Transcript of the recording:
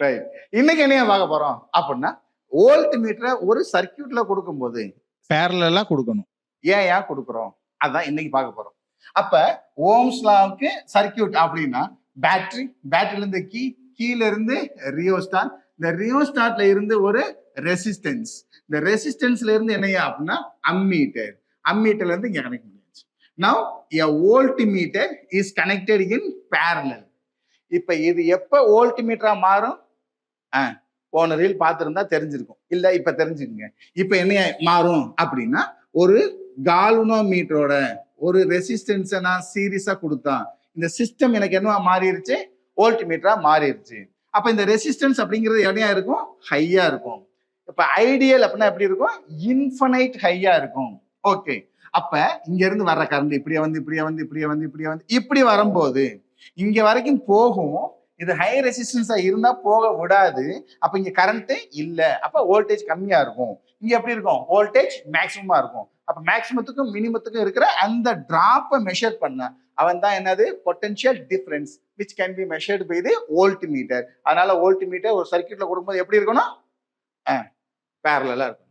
Right. இன்னைக்கு என்ன பார்க்க போறோம் அப்படின்னா, வோல்ட் மீட்டரை ஒரு சர்க்கியூட்ல கொடுக்கும்போது பேரலா கொடுக்கணும். ஏன் கொடுக்குறோம், அதான் இன்னைக்கு பார்க்க போறோம். அப்ப ஓம்ஸ் லாவுக்கு சர்க்கியூட் அப்படின்னா பேட்டரியில இருந்து கீழ இருந்து ரியோஸ்டார், இந்த ரியோஸ்டார்ட்ல இருந்து ஒரு ரெசிஸ்டன்ஸ், இந்த ரெசிஸ்டன்ஸ்ல இருந்து என்னையா அப்படின்னா அம்மீட்டர்ல இருந்து இங்க கனெக்ட் பண்ணியாச்சு. Now a voltmeter is connected in parallel. இப்ப இது எப்ப வோல்ட் மீட்டரா மாறும்? போன ரீல் பார்த்துருந்தா தெரிஞ்சிருக்கும், இல்ல இப்ப தெரிஞ்சுக்கங்க. இப்ப என்ன மாறும் அப்படின்னா, ஒரு கால்வனோமீட்டரோட ஒரு ரெசிஸ்டன்ஸை நான் சீரியஸா கொடுத்தா இந்த சிஸ்டம் எனக்கு என்ன மாறிடுச்சு? வோல்ட் மீட்டரா மாறிடுச்சு. அப்ப இந்த ரெசிஸ்டன்ஸ் அப்படிங்கிறது என்னையா இருக்கும்? ஹையா இருக்கும். இப்ப ஐடியல் அப்படின்னா எப்படி இருக்கும்? இன்ஃபனைட் ஹையா இருக்கும். ஓகே, அப்ப இங்க இருந்து வர்ற கரண்ட் இப்படி வரும்போது இங்க வரைக்கும் போகும். இது ஹை ரெசிஸ்டன்ஸா இருந்தா போக விடாது. அப்ப இங்க கரண்ட் இல்ல, அப்ப வோல்டேஜ் கம்மியா இருக்கும். இங்க எப்படி இருக்கும்? வோல்டேஜ் மேக்சிமமா இருக்கும். அப்ப மேக்சிமத்துக்கும் மினிமத்துக்கும் இருக்கிற அந்த டிராப்பை மெஷர் பண்ண அவன் தான் என்னது? Potential difference which can be measured by the voltmeter. அதனால வோல்ட் மீட்டர் ஒரு சர்க்கியூட்ல கொடுக்கும்போது எப்படி இருக்கணும்? பேரலா இருக்கும்.